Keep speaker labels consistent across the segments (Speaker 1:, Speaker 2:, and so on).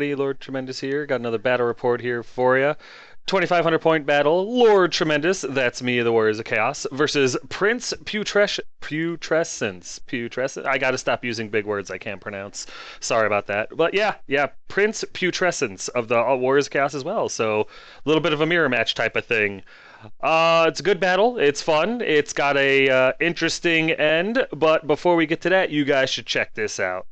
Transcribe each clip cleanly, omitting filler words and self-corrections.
Speaker 1: everybody. Lord Tremendous here. Got another battle report here for you. 2,500 point battle. Lord Tremendous, that's me, the Warriors of Chaos, versus Prince Putrescence. I gotta stop using big words I can't pronounce. Sorry about that. But yeah, Prince Putrescence of the Warriors of Chaos as well. So a little bit of a mirror match type of thing. It's a good battle. It's fun. It's got a interesting end. But before we get to that, you guys should check this out.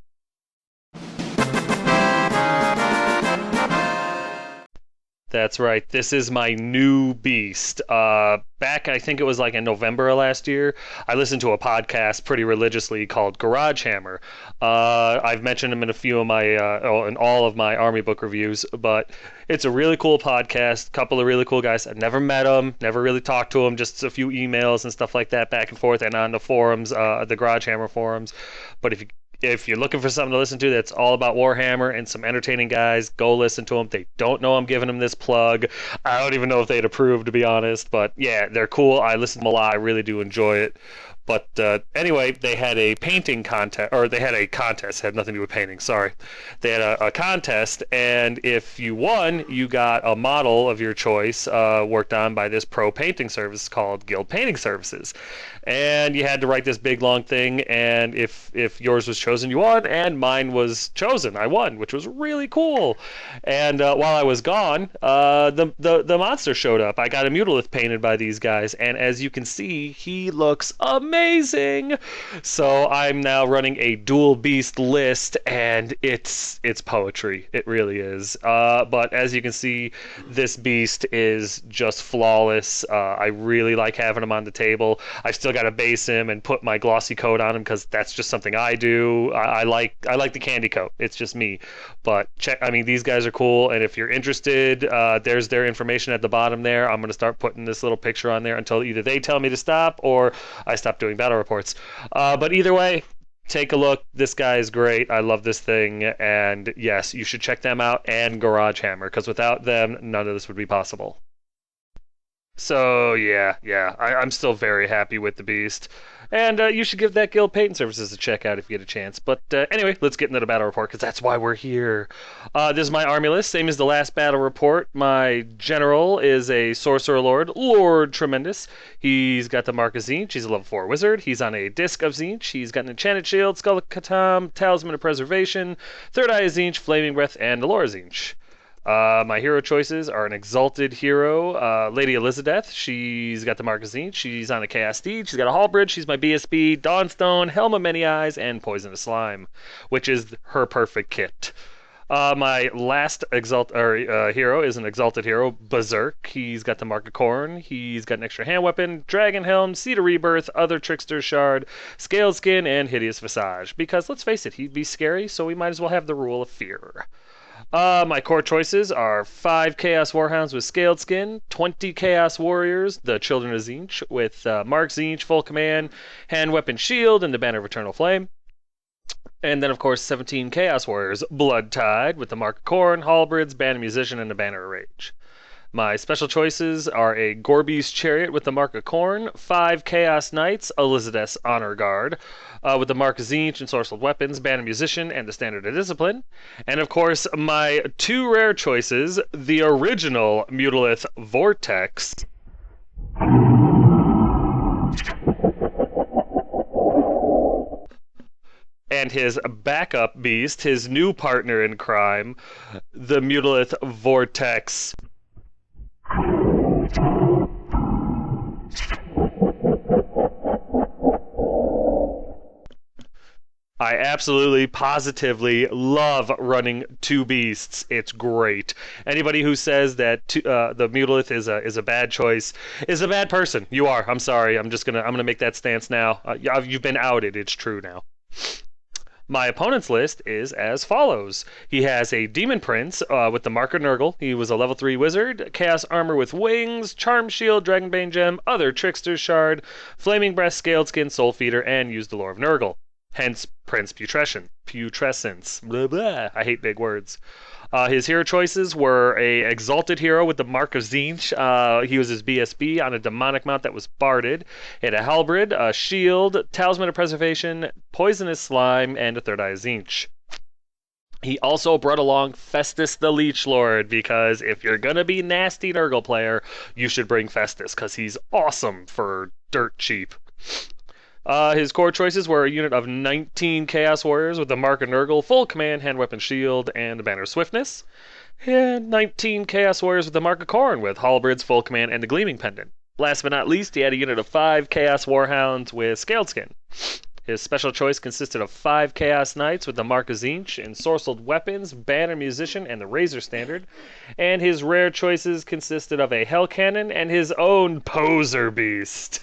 Speaker 1: That's right. This is my new beast. Back, I think it was like in November of last year, I listened to a podcast pretty religiously called Garage Hammer. I've mentioned him in a few of my, in all of my Army book reviews, but it's a really cool podcast. Couple of really cool guys. I've never met them, never really talked to them, just a few emails and stuff like that back and forth and on the forums, the Garage Hammer forums. But if you're looking for something to listen to that's all about Warhammer and some entertaining guys, go listen to them. They don't know I'm giving them this plug. I don't even know if they'd approve, to be honest. But yeah, they're cool. I listen to them a lot. I really do enjoy it. But anyway, they had a painting contest, or they had a contest. It had nothing to do with painting, sorry. They had a contest, and if you won, you got a model of your choice worked on by this pro painting service called Guild Painting Services. And you had to write this big, long thing, and if yours was chosen, you won, and mine was chosen. I won, which was really cool. And while I was gone, the monster showed up. I got a Mutalith painted by these guys, and as you can see, he looks amazing. So I'm now running a dual beast list, and it's poetry. It really is. But as you can see, this beast is just flawless. I really like having him on the table. I've still got to base him and put my glossy coat on him because that's just something I do. I like the candy coat. It's just me. But these guys are cool, and if you're interested, there's their information at the bottom there. I'm going to start putting this little picture on there until either they tell me to stop or I stop doing battle reports. But either way, take a look. This guy is great. I love this thing. And yes, you should check them out and Garage Hammer, because without them, none of this would be possible. So yeah, I'm still very happy with the beast. And you should give that Guild Painting Services a check out if you get a chance. But anyway, let's get into the battle report, because that's why we're here. This is my army list, same as the last battle report. My general is a Sorcerer Lord, Lord Tremendous. He's got the Mark of Tzeentch. He's a level 4 wizard. He's on a Disc of Tzeentch. He's got an Enchanted Shield, Skull of Katam, Talisman of Preservation, Third Eye of Tzeentch, Flaming Breath, and Allure of Tzeentch. My hero choices are an Exalted Hero, Lady Elizabeth. She's got the Mark of Tzeentch. She's on a Chaos Steed. She's got a Halberd. She's my BSB, Dawnstone, Helm of Many Eyes, and Poisonous Slime, which is her perfect kit. My last hero is an Exalted Hero, Berserk. He's got the Mark of Khorne. He's got an extra hand weapon, Dragon Helm, Seed of Rebirth, Other Trickster's Shard, Scaled Skin, and Hideous Visage. Because, let's face it, he'd be scary, so we might as well have the Rule of Fear. My core choices are 5 Chaos Warhounds with Scaled Skin, 20 Chaos Warriors, the Children of Tzeentch, with Mark Tzeentch, Full Command, Hand Weapon Shield, and the Banner of Eternal Flame. And then, of course, 17 Chaos Warriors, Blood Tide, with the Mark of Khorne, Halberds, Band of Musician, and the Banner of Rage. My special choices are a Gorby's Chariot with the Mark of Khorne, 5 Chaos Knights, Elizabeth's Honor Guard, with the Mark of Tzeentch and Sorcerer's Weapons, Band of Musician, and the Standard of Discipline. And of course, my 2 rare choices, the original Mutalith Vortex, and his backup beast, his new partner in crime, the Mutalith Vortex. I absolutely, positively love running 2 beasts. It's great. Anybody who says that the Mutalith is a bad choice is a bad person. You are. I'm sorry. I'm gonna make that stance now. You've been outed. It's true now. My opponent's list is as follows. He has a Demon Prince with the Mark of Nurgle. He was a level 3 wizard, Chaos Armor with Wings, Charm Shield, Dragonbane Gem, Other Trickster's Shard, Flaming Breast, Scaled Skin, Soul Feeder, and used the Lore of Nurgle. Hence Prince Putrescence. Blah, blah. I hate big words. His hero choices were a Exalted Hero with the Mark of Tzeentch. He was his BSB on a demonic mount that was barded. He had a Halberd, a Shield, Talisman of Preservation, Poisonous Slime, and a Third Eye of Tzeentch. He also brought along Festus the Leech Lord, because if you're gonna be nasty Nurgle player, you should bring Festus, because he's awesome for dirt cheap. His core choices were a unit of 19 Chaos Warriors with the Mark of Nurgle, full command, hand weapon shield, and the Banner of Swiftness, and 19 Chaos Warriors with the Mark of Khorne with Halberds, full command, and the Gleaming Pendant. Last but not least, he had a unit of 5 Chaos Warhounds with Scaled Skin. His special choice consisted of 5 Chaos Knights with the Mark of Tzeentch, Ensorcelled Weapons, Banner Musician, and the Razor Standard, and his rare choices consisted of a Hell Cannon and his own Poser Beast.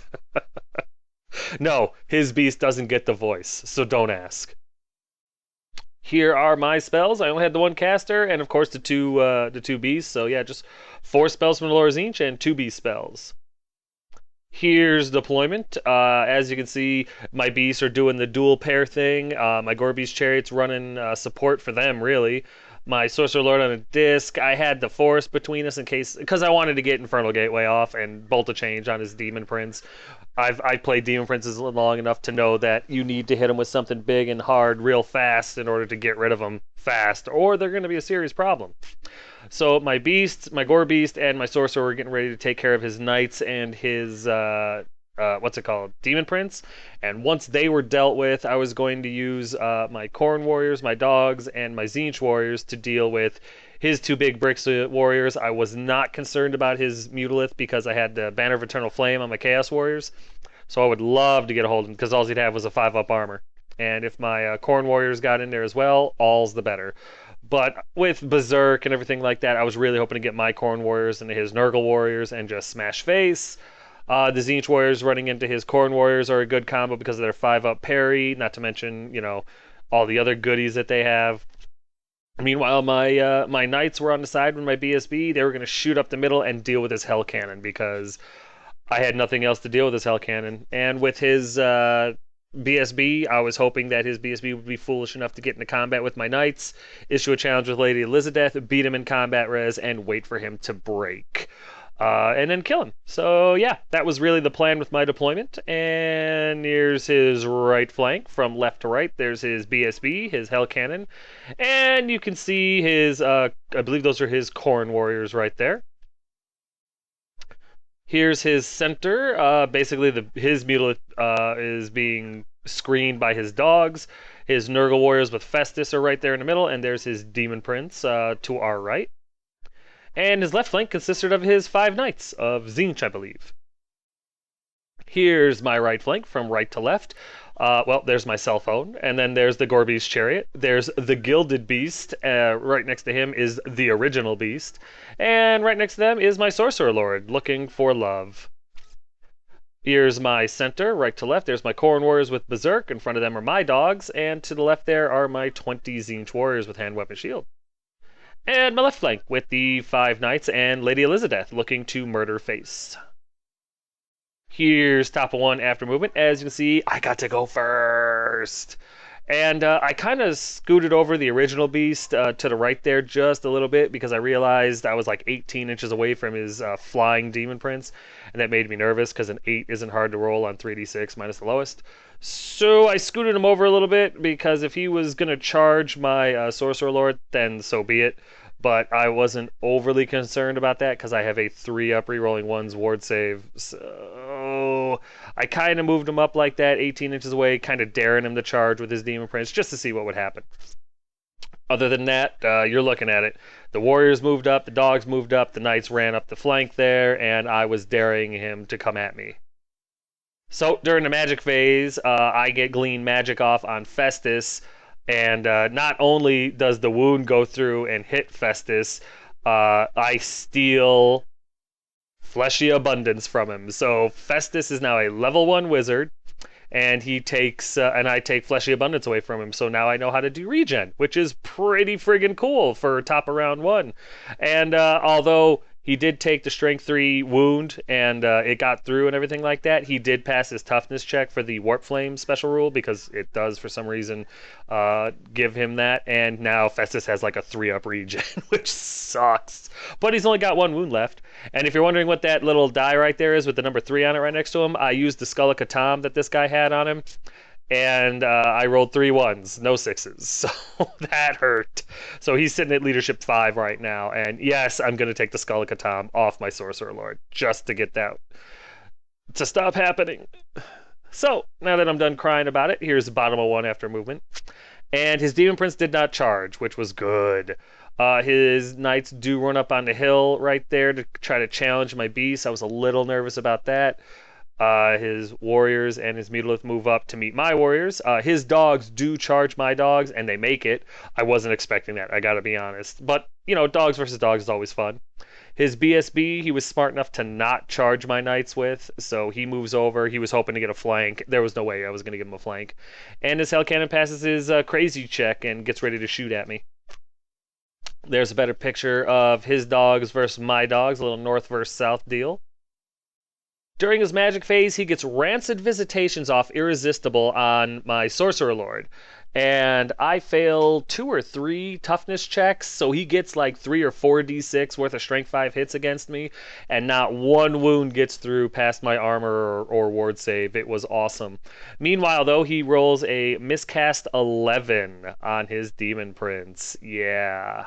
Speaker 1: No, his beast doesn't get the voice, so don't ask. Here are my spells. I only had the one caster, and of course the two beasts. So yeah, just 4 spells from the Lord of Tzeentch and 2 beast spells. Here's deployment. As you can see, my beasts are doing the dual pair thing. My Gore Beast Chariot's running support for them, really. My Sorcerer Lord on a disc. I had the Forest between us in case, because I wanted to get Infernal Gateway off and Bolt of Change on his Demon Prince. I've played Demon Princes long enough to know that you need to hit them with something big and hard real fast in order to get rid of them fast, or they're going to be a serious problem. So my beast, my Gore Beast, and my Sorcerer were getting ready to take care of his Knights and his, what's it called? Demon Prince. And once they were dealt with, I was going to use my Khorne Warriors, my Dogs, and my Tzeentch Warriors to deal with his 2 big bricks warriors. I was not concerned about his Mutalith because I had the Banner of Eternal Flame on my Chaos Warriors. So I would love to get a hold of him because all he'd have was a 5-up armor. And if my Khorne Warriors got in there as well, all's the better. But with Berserk and everything like that, I was really hoping to get my Khorne Warriors into his Nurgle Warriors and just smash face. The Tzeentch Warriors running into his Khorne Warriors are a good combo because of their 5-up parry, not to mention, you know, all the other goodies that they have. Meanwhile, my Knights were on the side with my BSB. They were going to shoot up the middle and deal with his Hell Cannon because I had nothing else to deal with his Hell Cannon. And with his BSB, I was hoping that his BSB would be foolish enough to get into combat with my Knights, issue a challenge with Lady Elizabeth, beat him in combat res, and wait for him to break. And then kill him. So yeah, that was really the plan with my deployment. And here's his right flank from left to right. There's his BSB, his Hell Cannon. And you can see his, I believe those are his Khorne Warriors right there. Here's his center. Basically, his Mutalith is being screened by his dogs. His Nurgle Warriors with Festus are right there in the middle, and there's his Demon Prince to our right. And his left flank consisted of his 5 Knights of Tzeentch, I believe. Here's my right flank from right to left. Well, there's my cell phone, and then there's the Gore Beast Chariot. There's the Gilded Beast. Right next to him is the Original Beast. And right next to them is my Sorcerer Lord, looking for love. Here's my center, right to left. There's my Khorne Warriors with Berserk. In front of them are my dogs. And to the left there are my 20 Tzeentch Warriors with hand, weapon, shield. And my left flank with the 5 Knights and Lady Elizabeth, looking to murder face. Here's top of 1 after movement. As you can see, I got to go first. And I kind of scooted over the original beast to the right there just a little bit because I realized I was like 18 inches away from his flying Demon Prince. And that made me nervous because an 8 isn't hard to roll on 3d6 minus the lowest. So I scooted him over a little bit because if he was going to charge my Sorcerer Lord, then so be it. But I wasn't overly concerned about that because I have a 3-up rerolling 1's ward save. So I kind of moved him up like that, 18 inches away, kind of daring him to charge with his Demon Prince just to see what would happen. Other than that, you're looking at it. The Warriors moved up, the Dogs moved up, the Knights ran up the flank there, and I was daring him to come at me. So during the magic phase, I get Glean Magic off on Festus. And not only does the wound go through and hit Festus, I steal Fleshy Abundance from him. So Festus is now a level 1 wizard, and he takes and I take Fleshy Abundance away from him. So now I know how to do regen, which is pretty friggin' cool for top of round 1. And although he did take the strength 3 wound and it got through and everything like that, he did pass his toughness check for the Warp Flame special rule because it does for some reason give him that. And now Festus has like a 3-up regen, which sucks. But he's only got 1 wound left. And if you're wondering what that little die right there is with the number 3 on it right next to him, I used the Skull of Catan that this guy had on him. and I rolled 3 ones, no 6s, so that hurt. So he's sitting at leadership 5 right now, and yes, I'm going to take the Skull of Catan off my Sorcerer Lord just to get that to stop happening. So now that I'm done crying about it, here's the bottom of 1 after movement. And his Demon Prince did not charge, which was good. His knights do run up on the hill right there to try to challenge my beast. I was a little nervous about that. His warriors and his Mutolith move up to meet my warriors. His dogs do charge my dogs, and they make it. I wasn't expecting that, I gotta be honest. But, you know, dogs versus dogs is always fun. His BSB, he was smart enough to not charge my knights with, so he moves over. He was hoping to get a flank. There was no way I was going to give him a flank. And his Hell Cannon passes his crazy check and gets ready to shoot at me. There's a better picture of his dogs versus my dogs, a little north versus south deal. During his magic phase, he gets Rancid Visitations off Irresistible on my Sorcerer Lord. And I fail 2 or 3 toughness checks, so he gets like 3 or 4 d6 worth of strength 5 hits against me, and not 1 wound gets through past my armor or ward save. It was awesome. Meanwhile, though, he rolls a miscast 11 on his Demon Prince. Yeah.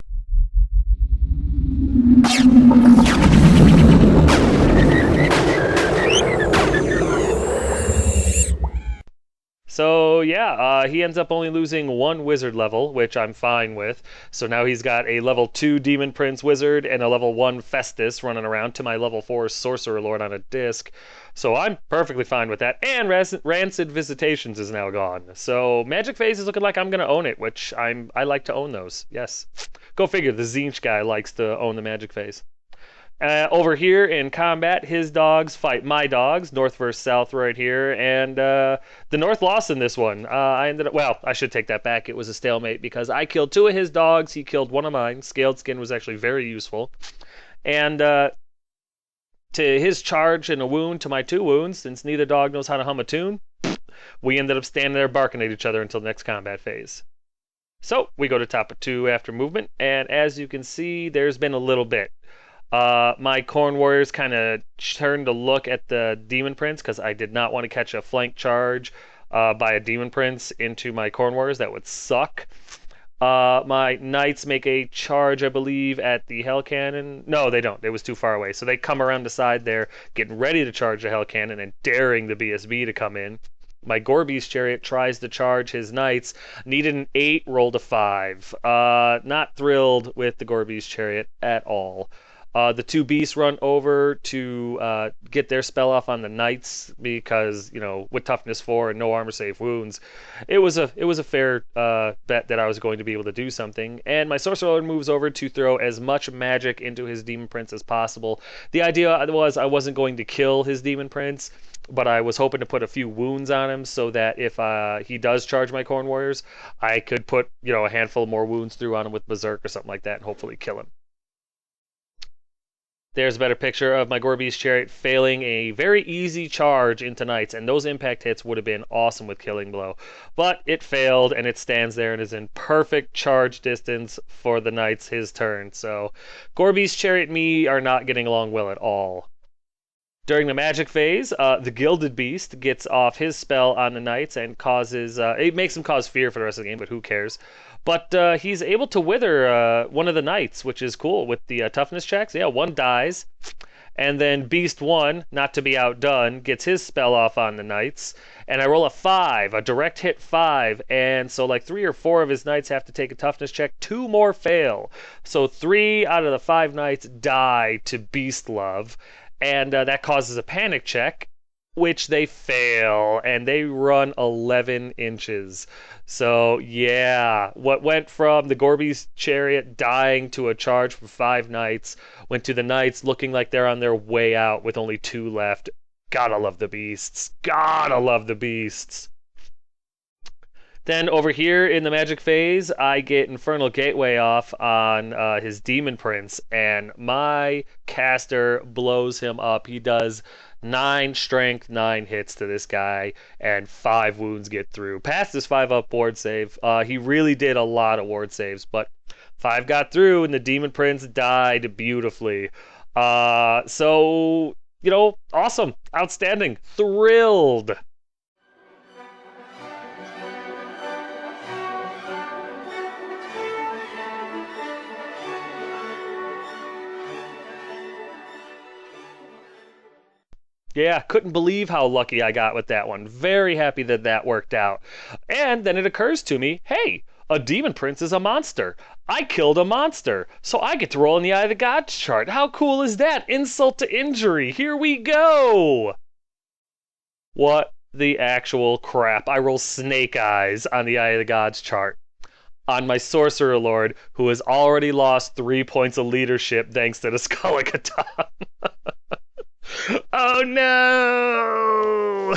Speaker 1: So yeah, he ends up only losing 1 wizard level, which I'm fine with. So now he's got a level 2 Demon Prince wizard and a level 1 Festus running around to my level 4 Sorcerer Lord on a disc. So I'm perfectly fine with that. And Rancid Visitations is now gone. So Magic Phase is looking like I'm going to own it, which I like to own those. Yes. Go figure, the Tzeentch guy likes to own the Magic Phase. Over here in combat, his dogs fight my dogs, north versus south right here, and the north lost in this one. I ended up, well, I should take that back. It was a stalemate because I killed 2 of his dogs. He killed 1 of mine. Scaled Skin was actually very useful. And to his charge and a wound to my 2 wounds, since neither dog knows how to hum a tune, we ended up standing there barking at each other until the next combat phase. So we go to top of 2 after movement, and as you can see, there's been a little bit. My Khorne warriors kind of turned to look at the Demon Prince because I did not want to catch a flank charge by a Demon Prince into my Khorne warriors. That would suck. My knights make a charge, I believe, at the Hell Cannon. No, they don't. It was too far away. So they come around the side there, getting ready to charge the Hell Cannon and daring the BSB to come in. My Gorebeast Chariot tries to charge his knights. Needed an 8, rolled a 5. Not thrilled with the Gorebeast Chariot at all. The 2 beasts run over to get their spell off on the knights because, you know, with toughness 4 and no armor save wounds, it was a fair bet that I was going to be able to do something. And my Sorcerer Lord moves over to throw as much magic into his Demon Prince as possible. The idea was I wasn't going to kill his Demon Prince, but I was hoping to put a few wounds on him so that if he does charge my Khorne warriors, I could put, you know, a handful more wounds through on him with Berserk or something like that and hopefully kill him. There's a better picture of my Gorebeast Chariot failing a very easy charge into knights, and those impact hits would have been awesome with Killing Blow. But it failed, and it stands there and is in perfect charge distance for the knights his turn. So Gorebeast Chariot and me are not getting along well at all. During the magic phase, the Gilded Beast gets off his spell on the knights and causes... it makes him cause fear for the rest of the game, but who cares? But he's able to wither one of the knights, which is cool with the toughness checks. Yeah, 1 dies. And then Beast 1, not to be outdone, gets his spell off on the knights. And I roll a 5, a direct hit 5. And so like 3 or 4 of his knights have to take a toughness check. 2 more fail. So 3 out of the 5 knights die to Beast Love. And that causes a panic check, which they fail, and they run 11 inches. So, yeah, what went from the Gorebeast Chariot dying to a charge for 5 knights went to the knights looking like they're on their way out with only 2 left. Gotta love the beasts. Gotta love the beasts. Then over here in the magic phase, I get Infernal Gateway off on his Demon Prince, and my caster blows him up. He does 9 strength, 9 hits to this guy, and 5 wounds get through. Past his 5-up ward save. He really did a lot of ward saves, but 5 got through, and the Demon Prince died beautifully. So, you know, awesome, outstanding, thrilled. Yeah, couldn't believe how lucky I got with that one. Very happy that that worked out. And then it occurs to me, hey, a demon prince is a monster. I killed a monster, so I get to roll in the Eye of the Gods chart. How cool is that? Insult to injury. Here we go. What the actual crap? I roll snake eyes on the Eye of the Gods chart on my sorcerer lord, who has already lost 3 points of leadership thanks to the Skull of Catan. Oh no!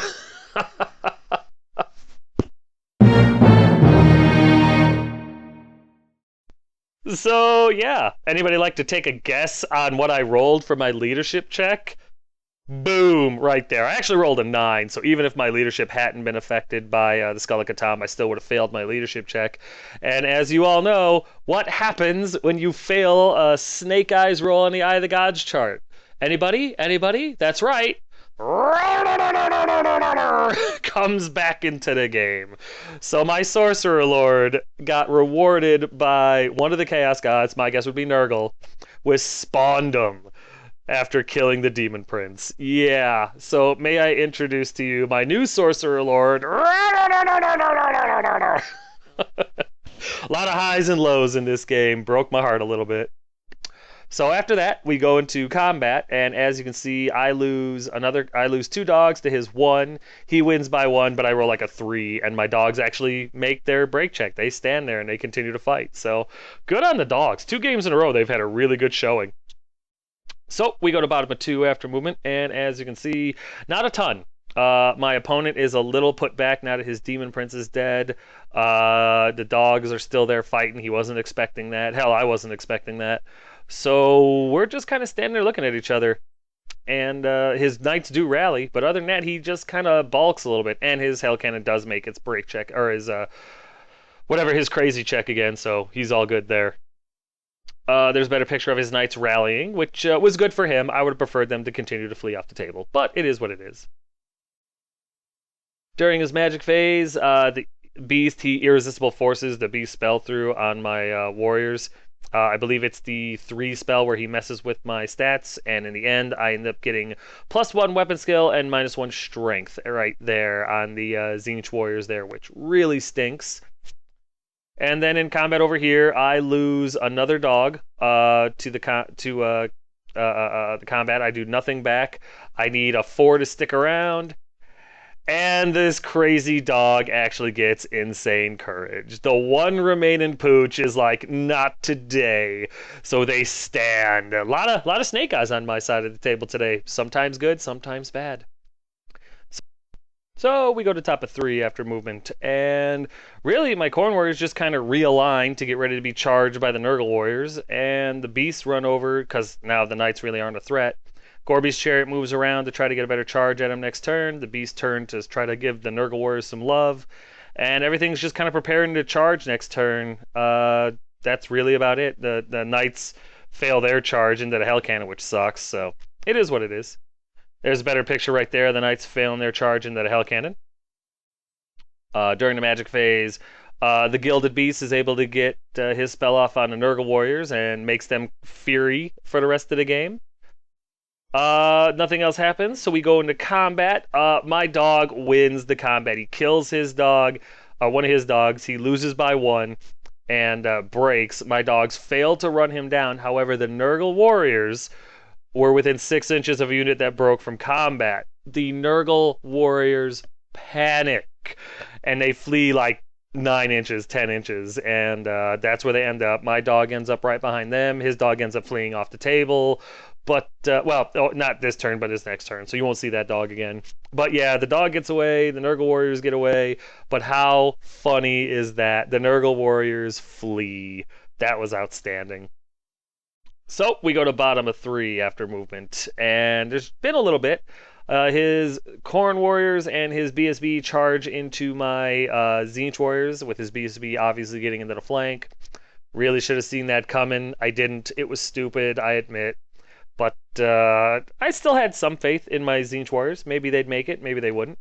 Speaker 1: So, yeah. Anybody like to take a guess on what I rolled for my leadership check? Boom, right there. I actually rolled a 9, so even if my leadership hadn't been affected by the Skull of Catan, I still would have failed my leadership check. And as you all know, what happens when you fail a Snake Eyes roll on the Eye of the Gods chart? Anybody? Anybody? That's right. Comes back into the game. So my Sorcerer Lord got rewarded by one of the Chaos Gods, my guess would be Nurgle, with Spawndom after killing the Demon Prince. Yeah, so may I introduce to you my new Sorcerer Lord. A lot of highs and lows in this game. Broke my heart a little bit. So after that, we go into combat, and as you can see, I lose 2 dogs to his 1. He wins by 1, but I roll like a 3, and my dogs actually make their break check. They stand there and they continue to fight. So good on the dogs. 2 games in a row, they've had a really good showing. So we go to bottom of 2 after movement, and as you can see, not a ton. My opponent is a little put back now that his Demon Prince is dead. The dogs are still there fighting. He wasn't expecting that. Hell, I wasn't expecting that. So we're just kind of standing there looking at each other. And his knights do rally, but other than that, he just kind of balks a little bit. And his Hell Cannon does make its break check, or his, whatever, his crazy check again, so he's all good there. There's a better picture of his knights rallying, which was good for him. I would have preferred them to continue to flee off the table, but it is what it is. During his magic phase, the beast, he irresistible forces the beast spell through on my warriors. I believe it's the 3 spell where he messes with my stats, and in the end, I end up getting +1 weapon skill and -1 strength right there on the Zinch warriors there, which really stinks. And then in combat over here, I lose another dog to the combat. I do nothing back. I need a 4 to stick around. And this crazy dog actually gets insane courage. The one remaining pooch is like, not today. So they stand. A lot of snake eyes on my side of the table today. Sometimes good, sometimes bad. So we go to top of 3 after movement, and really my Corn Warriors just kind of realign to get ready to be charged by the Nurgle Warriors, and the Beasts run over because now the Knights really aren't a threat. Gorby's Chariot moves around to try to get a better charge at him next turn. The Beast turn to try to give the Nurgle Warriors some love, and everything's just kind of preparing to charge next turn. That's really about it. The Knights fail their charge into the Hell Cannon, which sucks, so it is what it is. There's a better picture right there. The Knights failing their charge into the Hell Cannon. During the magic phase, the Gilded Beast is able to get his spell off on the Nurgle Warriors and makes them Fury for the rest of the game. Nothing else happens, so we go into combat. My dog wins the combat. He kills his dog, one of his dogs. He loses by 1 and breaks. My dogs fail to run him down. However, the Nurgle Warriors were within 6 inches of a unit that broke from combat. The Nurgle Warriors panic, and they flee like 9 inches, 10 inches, and that's where they end up. My dog ends up right behind them. His dog ends up fleeing off the table. But, well, not this turn, but his next turn, so you won't see that dog again. But yeah, the dog gets away, the Nurgle Warriors get away, but how funny is that? The Nurgle Warriors flee. That was outstanding. So we go to bottom of 3 after movement, and there's been a little bit. His Corn Warriors and his BSB charge into my Zinch Warriors, with his BSB obviously getting into the flank. Really should have seen that coming. I didn't. It was stupid, I admit. But I still had some faith in my Zinch Warriors. Maybe they'd make it, maybe they wouldn't.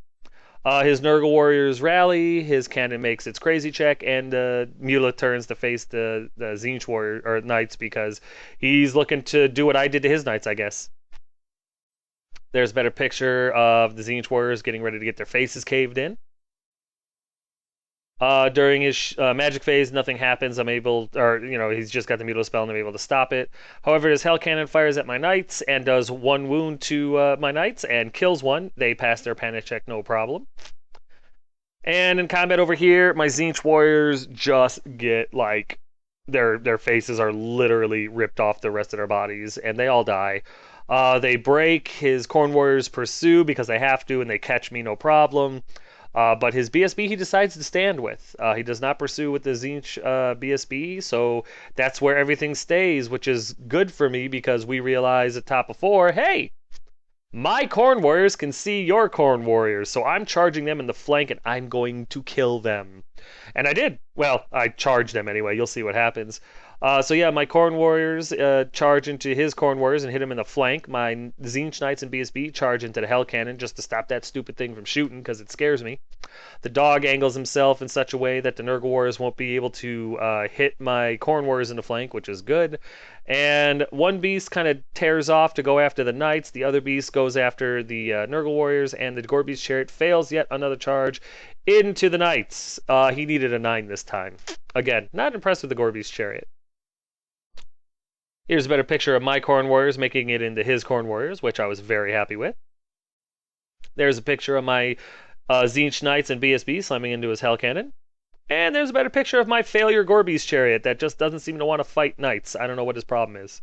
Speaker 1: His Nurgle Warriors rally, his cannon makes its crazy check, and Mula turns to face the Zinch Warrior or Knights because he's looking to do what I did to his Knights, I guess. There's a better picture of the Zinch Warriors getting ready to get their faces caved in. During his magic phase, nothing happens. I'm able, or he's just got the mutilate spell, and I'm able to stop it. However, his hell cannon fires at my knights and does one wound to my knights and kills one. They pass their panic check, no problem. And in combat over here, my Zinch warriors just get like their faces are literally ripped off the rest of their bodies, and they all die. They break. His Corn Warriors pursue because they have to, and they catch me, no problem. But his BSB he decides to stand with. He does not pursue with the Zinch BSB, so that's where everything stays, which is good for me because we realize at top of 4, hey, my Corn Warriors can see your Corn Warriors, so I'm charging them in the flank and I'm going to kill them. And I did. Well, I charged them anyway. You'll see what happens. So yeah, my Corn Warriors charge into his Corn Warriors and hit him in the flank. My Zinch Knights and BSB charge into the Hell Cannon just to stop that stupid thing from shooting because it scares me. The dog angles himself in such a way that the Nurgle Warriors won't be able to hit my Corn Warriors in the flank, which is good. And one beast kind of tears off to go after the Knights. The other beast goes after the Nurgle Warriors, and the Gorby's Chariot fails yet another charge into the Knights. He needed a 9 this time. Again, not impressed with the Gorby's Chariot. Here's a better picture of my Corn Warriors making it into his Corn Warriors, which I was very happy with. There's a picture of my Zinch Knights and BSB slamming into his Hell Cannon. And there's a better picture of my failure Gorby's Chariot that just doesn't seem to want to fight Knights. I don't know what his problem is.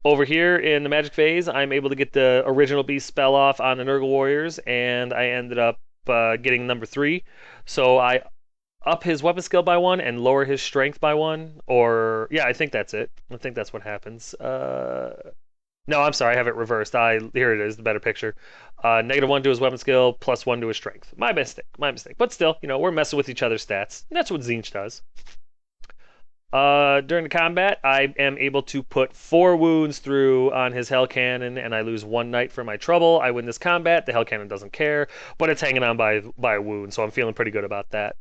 Speaker 1: Over here in the Magic phase, I'm able to get the original Beast spell off on the Nurgle Warriors, and I ended up getting number 3. So I up his weapon skill by 1 and lower his strength by 1. Or, yeah, I think that's it. I think that's what happens. No, I'm sorry, I have it reversed. Here it is, the better picture. -1 to his weapon skill, +1 to his strength. My mistake. But still, we're messing with each other's stats. That's what Zinch does. During the combat, I am able to put 4 wounds through on his Hell Cannon, and I lose 1 knight for my trouble. I win this combat. The Hell Cannon doesn't care, but it's hanging on by a wound, so I'm feeling pretty good about that.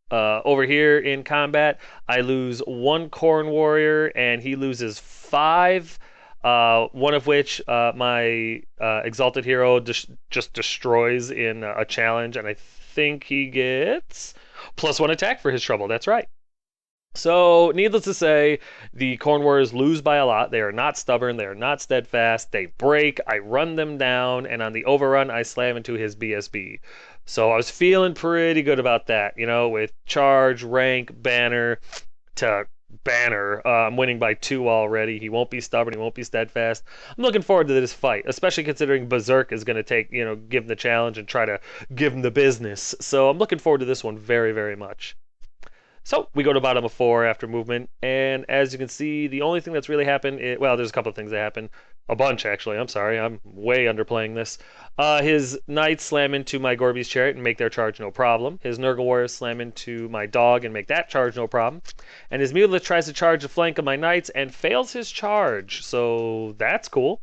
Speaker 1: Over here in combat, I lose 1 Corn Warrior, and he loses 5. One of which my Exalted Hero just destroys in a challenge, and I think he gets +1 attack for his trouble. That's right. So, needless to say, the Corn Warriors lose by a lot. They are not stubborn. They are not steadfast. They break. I run them down, and on the overrun, I slam into his BSB. So I was feeling pretty good about that, with charge, rank, banner to banner. I'm winning by 2 already. He won't be stubborn. He won't be steadfast. I'm looking forward to this fight, especially considering Berserk is going to give him the challenge and try to give him the business. So I'm looking forward to this one very, very much. So we go to bottom of 4 after movement, and as you can see, the only thing that's really happened, well, there's a couple of things that happen. A bunch, actually. I'm sorry. I'm way underplaying this. His Knights slam into my Gorby's Chariot and make their charge no problem. His Nurgle Warriors slam into my dog and make that charge no problem. And his Mutilate tries to charge the flank of my Knights and fails his charge. So that's cool.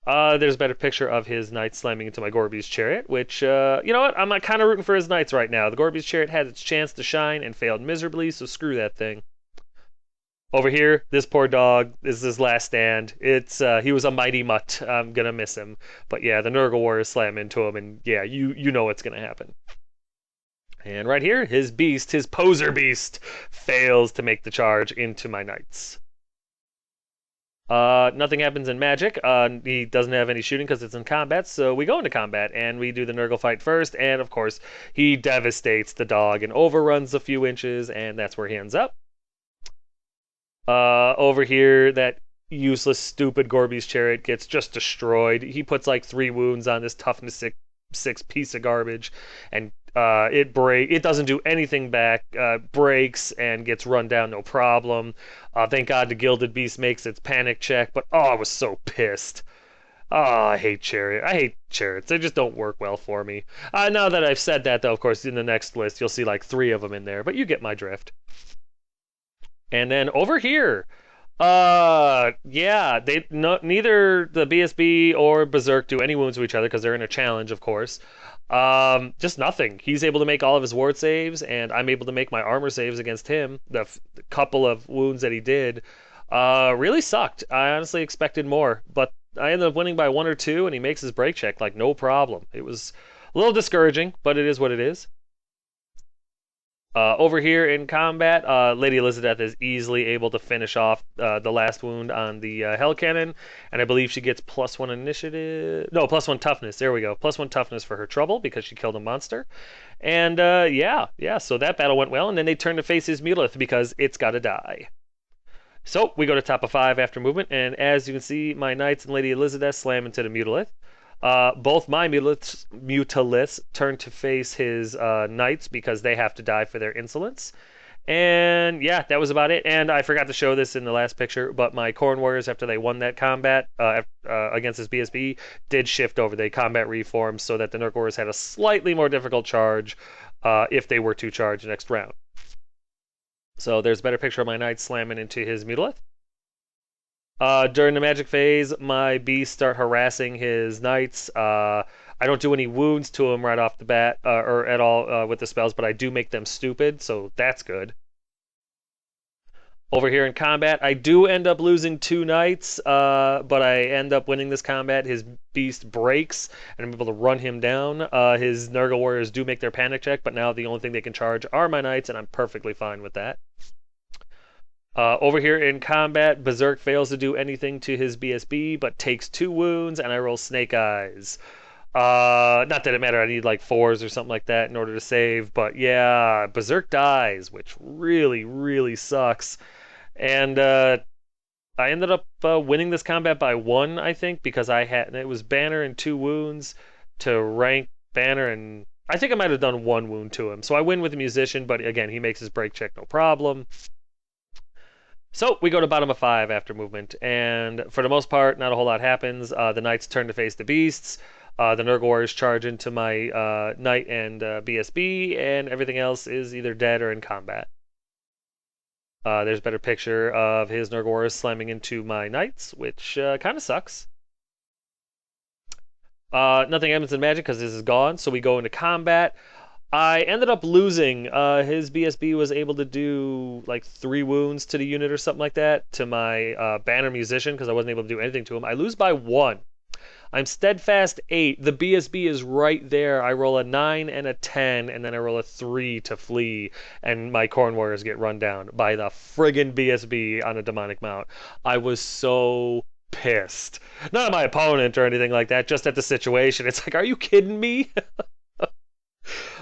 Speaker 1: There's a better picture of his Knights slamming into my Gorby's Chariot, which, you know what? I'm kind of rooting for his Knights right now. The Gorby's Chariot had its chance to shine and failed miserably, so screw that thing. Over here, this poor dog, this is his last stand. He was a mighty mutt. I'm gonna miss him. But yeah, the Nurgle Warriors slam into him, and yeah, you know what's gonna happen. And right here, his beast, his poser beast, fails to make the charge into my Knights. Nothing happens in Magic. He doesn't have any shooting because it's in combat, so we go into combat, and we do the Nurgle fight first, and of course, he devastates the dog and overruns a few inches, and that's where he ends up. Over here, that useless, stupid Gorby's Chariot gets just destroyed. He puts like 3 wounds on this toughness 6 piece of garbage, and it doesn't do anything back, breaks and gets run down no problem. Thank God the Gilded Beast makes its panic check, but oh, I was so pissed. Oh, I hate chariots. They just don't work well for me. Now that I've said that, though, of course, in the next list, you'll see like 3 of them in there, but you get my drift. And then over here, yeah, neither the BSB or Berserk do any wounds to each other because they're in a challenge, of course. Just nothing. He's able to make all of his ward saves, and I'm able to make my armor saves against him. The couple of wounds that he did. Really sucked. I honestly expected more, but I ended up winning by one or two, and he makes his break check like no problem. It was a little discouraging, but it is what it is. Over here in combat, Lady Elizabeth is easily able to finish off the last wound on the Hell Cannon, and I believe she gets +1 initiative. No, +1 toughness. There we go. +1 toughness for her trouble because she killed a monster. And yeah. So that battle went well, and then they turn to face his Mulith because it's got to die. So we go to top of 5 after movement, and as you can see, my knights and Lady Elizabeth slam into the Mutalith. Both my Mutaliths turn to face his knights because they have to die for their insolence. And yeah, that was about it. And I forgot to show this in the last picture, but my Corn Warriors, after they won that combat against his BSB, did shift over. They combat reformed so that the Nurgle Warriors had a slightly more difficult charge if they were to charge next round. So there's a better picture of my knight slamming into his Mutalith. During the magic phase, my beasts start harassing his knights. I don't do any wounds to them right off the bat or at all with the spells, but I do make them stupid, so that's good. Over here in combat, I do end up losing 2 knights, but I end up winning this combat. His beast breaks, and I'm able to run him down. His Nurgle Warriors do make their panic check, but now the only thing they can charge are my knights, and I'm perfectly fine with that. Over here in combat, Berserk fails to do anything to his BSB, but takes 2 wounds, and I roll Snake Eyes. Not that it mattered, I need like 4s or something like that in order to save, but yeah, Berserk dies, which really, really sucks. And I ended up winning this combat by 1, I think, because it was Banner and 2 wounds to rank Banner, and I think I might have done 1 wound to him. So I win with the Musician, but again, he makes his break check no problem. So we go to bottom of 5 after movement, and for the most part, not a whole lot happens. The knights turn to face the beasts. The Nurgle Warriors charge into my knight and BSB, and everything else is either dead or in combat. There's a better picture of his Nurgle Warriors slamming into my knights, which kind of sucks. Nothing happens in Magic because this is gone, so we go into combat. I ended up losing. His BSB was able to do like 3 wounds to the unit or something like that to my Banner Musician because I wasn't able to do anything to him. I lose by 1. I'm steadfast 8. The BSB is right there. I roll a 9 and a 10, and then I roll a 3 to flee, and my Corn Warriors get run down by the friggin' BSB on a demonic mount. I was so pissed. Not at my opponent or anything like that, just at the situation. It's like, are you kidding me?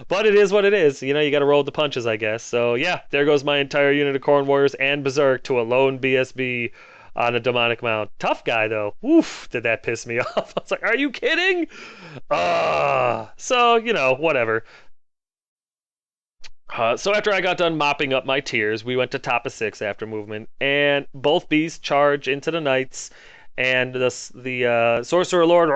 Speaker 1: But it is what it is. You know, you got to roll with the punches, I guess. So yeah, there goes my entire unit of Corn Warriors and Berserk to a lone BSB on a demonic mount. Tough guy though. Woof, did that piss me off? I was like, are you kidding? So you know, whatever. So after I got done mopping up my tears, we went to top of 6 after movement, and both beasts charge into the knights, and the Sorcerer Lord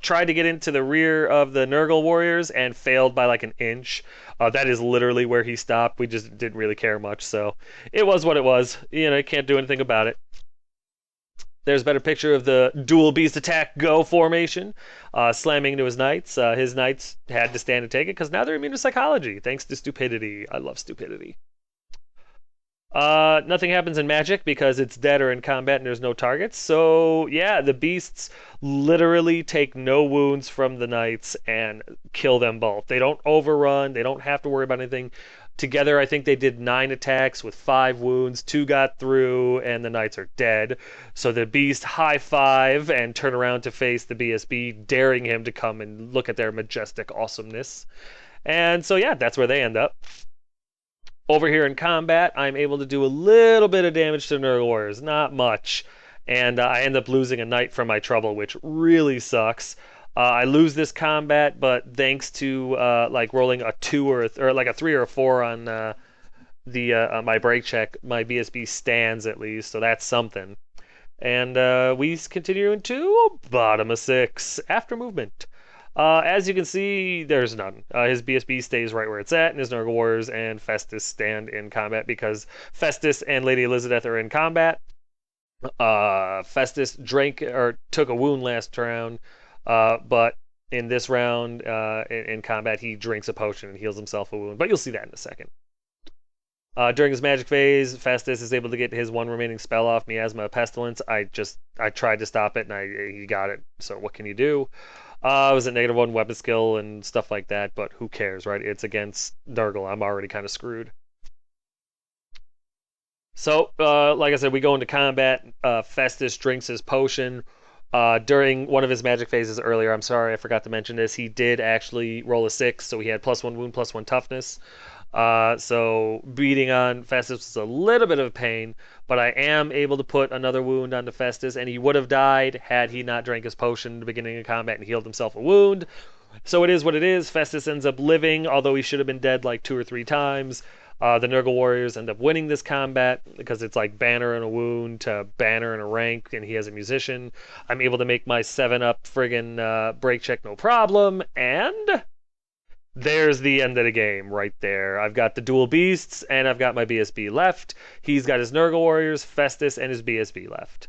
Speaker 1: tried to get into the rear of the Nurgle Warriors and failed by like an inch. That is literally where he stopped. We just didn't really care much, so it was what it was. You know, can't do anything about it. There's a better picture of the dual beast attack go formation, slamming into his knights. His knights had to stand and take it because now they're immune to psychology, thanks to stupidity. I love stupidity. Nothing happens in Magic because it's dead or in combat and there's no targets. So yeah, the beasts literally take no wounds from the knights and kill them both. They don't overrun. They don't have to worry about anything. Together, I think they did 9 attacks with 5 wounds. 2 got through, and the knights are dead. So the beast high five and turn around to face the BSB, daring him to come and look at their majestic awesomeness. And so yeah, that's where they end up. Over here in combat, I'm able to do a little bit of damage to Nurgle Warriors, not much. And I end up losing a knight from my trouble, which really sucks. I lose this combat, but thanks to like rolling a 2 or like a 3 or a 4 on my break check, my BSB stands at least, so that's something. And we continue into bottom of 6 after movement. As you can see, there's none. His BSB stays right where it's at, and his Nurgle Warriors and Festus stand in combat because Festus and Lady Elizabeth are in combat. Festus took a wound last round, but in this round, in combat, he drinks a potion and heals himself a wound. But you'll see that in a second. During his magic phase, Festus is able to get his one remaining spell off, Miasma Pestilence. I tried to stop it, and he got it. So what can you do? It was a -1 weapon skill and stuff like that, but who cares, right? It's against Nurgle. I'm already kind of screwed. So, like I said, we go into combat. Festus drinks his potion. During one of his magic phases earlier, I'm sorry, I forgot to mention this, he did actually roll a 6, so he had +1 wound, +1 toughness. So beating on Festus was a little bit of a pain, but I am able to put another wound onto Festus, and he would have died had he not drank his potion at the beginning of combat and healed himself a wound. So it is what it is. Festus ends up living, although he should have been dead like 2 or 3 times. The Nurgle Warriors end up winning this combat because it's like banner and a wound to banner and a rank, and he has a musician. I'm able to make my 7-up friggin' break check no problem, and there's the end of the game right there. I've got the dual beasts, and I've got my BSB left. He's got his Nurgle Warriors, Festus, and his BSB left.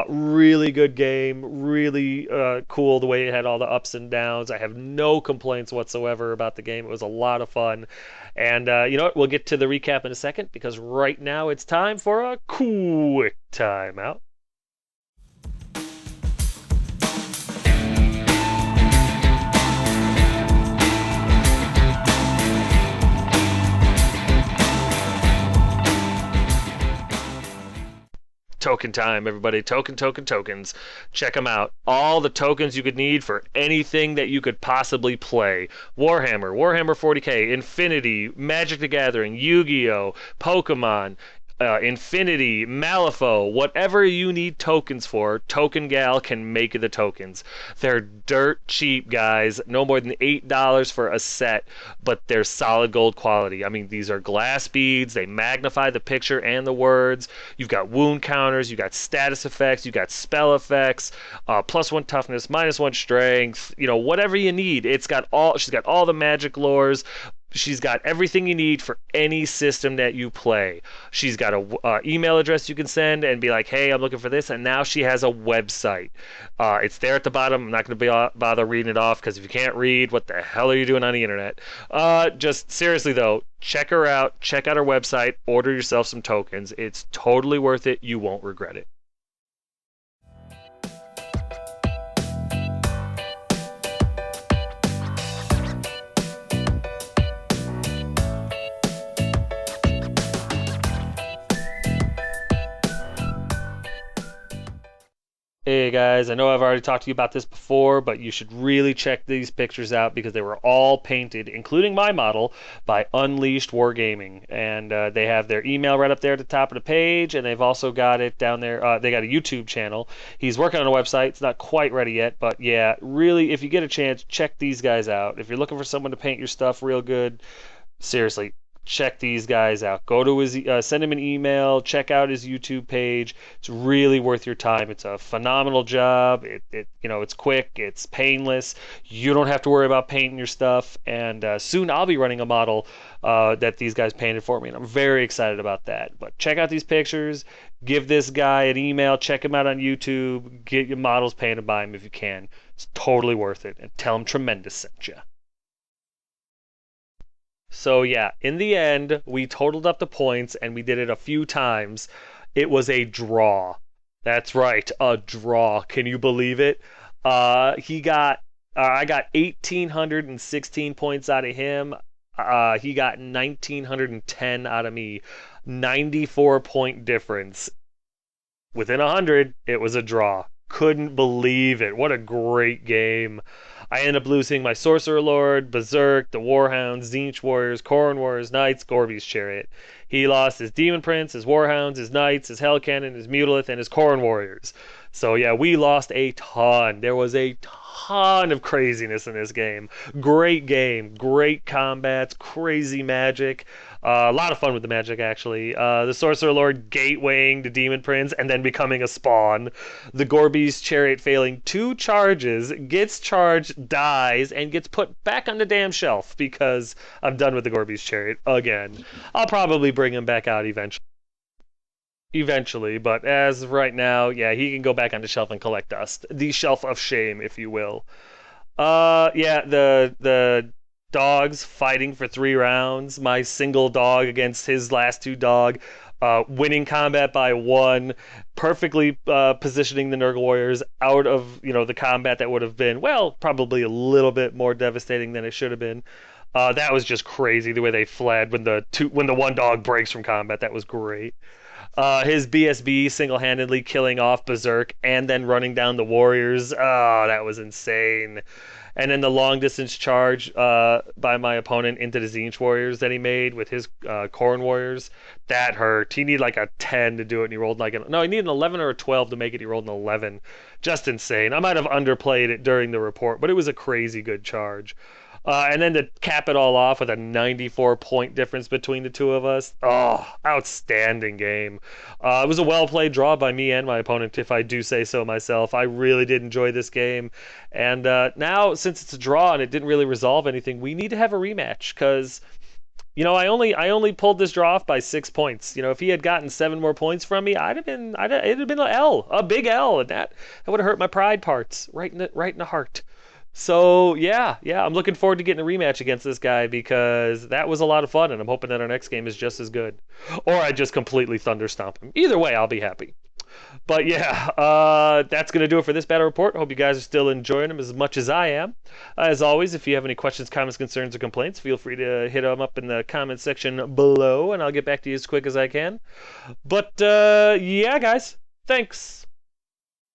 Speaker 1: Really good game, really cool the way it had all the ups and downs. I have no complaints whatsoever about the game. It was a lot of fun. And you know what? We'll get to the recap in a second because right now it's time for a quick timeout. Token time, everybody. Tokens. Check them out. All the tokens you could need for anything that you could possibly play. Warhammer 40k, Infinity, Magic the Gathering, Yu-Gi-Oh, Pokemon, Infinity, Malifaux, whatever you need tokens for, Token Gal can make the tokens. They're dirt cheap, guys. No more than $8 for a set, but they're solid gold quality. I mean, these are glass beads. They magnify the picture and the words. You've got wound counters. You've got status effects. You've got spell effects. +1 toughness, -1 strength. You know, whatever you need. She's got all the magic lores. She's got everything you need for any system that you play. She's got a email address you can send and be like, hey, I'm looking for this. And now she has a website. It's there at the bottom. I'm not going to bother reading it off because if you can't read, what the hell are you doing on the internet? Just seriously, though, check her out. Check out her website. Order yourself some tokens. It's totally worth it. You won't regret it. Hey guys, I know I've already talked to you about this before, but you should really check these pictures out because they were all painted, including my model, by Unleashed Wargaming. And they have their email right up there at the top of the page, and they've also got it down there. They got a YouTube channel. He's working on a website. It's not quite ready yet, but yeah, really, if you get a chance, check these guys out. If you're looking for someone to paint your stuff real good, seriously, check these guys out. Go to his, send him an email, check out his YouTube page. It's really worth your time. It's a phenomenal job. It's quick, it's painless. You don't have to worry about painting your stuff. And soon I'll be running a model that these guys painted for me, and I'm very excited about that. But check out these pictures. Give this guy an email. Check him out on YouTube. Get your models painted by him if you can. It's totally worth it. And tell him Tremendous sent you. So yeah, in the end, we totaled up the points and we did it a few times. It was a draw. That's right, a draw. Can you believe it? I got 1,816 points out of him. He got 1,910 out of me. 94-point difference. Within 100, it was a draw. Couldn't believe it. What a great game. I ended up losing my Sorcerer Lord, Berserk, the Warhounds, Tzeentch Warriors, Khorne Warriors, Knights, Gorby's Chariot. He lost his Demon Prince, his Warhounds, his Knights, his Hell Cannon, his Mutalith, and his Khorne Warriors. So yeah, we lost a ton. There was a ton of craziness in this game. Great game, great combats, crazy magic. A lot of fun with the magic, actually. The Sorcerer Lord gatewaying the Demon Prince and then becoming a spawn. The Gorby's Chariot failing 2 charges, gets charged, dies, and gets put back on the damn shelf because I'm done with the Gorby's Chariot again. I'll probably bring him back out eventually, but as of right now, yeah, he can go back on the shelf and collect dust. The shelf of shame, if you will. Yeah, the dogs fighting for 3 rounds. My single dog against his last 2 dog, winning combat by 1, perfectly positioning the Nurgle Warriors out of the combat that would have been, well, probably a little bit more devastating than it should have been. That was just crazy the way they fled when the 1 dog breaks from combat. That was great. His BSB single-handedly killing off Berserk and then running down the Warriors. Oh, that was insane. And then the long-distance charge by my opponent into the Zinch Warriors that he made with his Khorne Warriors. That hurt. He needed like a 10 to do it, and he rolled like no, he needed an 11 or a 12 to make it. He rolled an 11. Just insane. I might have underplayed it during the report, but it was a crazy good charge. And then to cap it all off with a 94-point difference between the two of us. Oh, outstanding game. It was a well-played draw by me and my opponent, if I do say so myself. I really did enjoy this game. And now, since it's a draw and it didn't really resolve anything, we need to have a rematch because, I only pulled this draw off by 6 points. If he had gotten 7 more points from me, it'd have been a big L, and that would have hurt my pride parts right in the heart. So, yeah, I'm looking forward to getting a rematch against this guy because that was a lot of fun, and I'm hoping that our next game is just as good. Or I just completely thunderstomp him. Either way, I'll be happy. But yeah, that's going to do it for this battle report. Hope you guys are still enjoying them as much as I am. As always, if you have any questions, comments, concerns, or complaints, feel free to hit them up in the comment section below, and I'll get back to you as quick as I can. But, yeah, guys, thanks.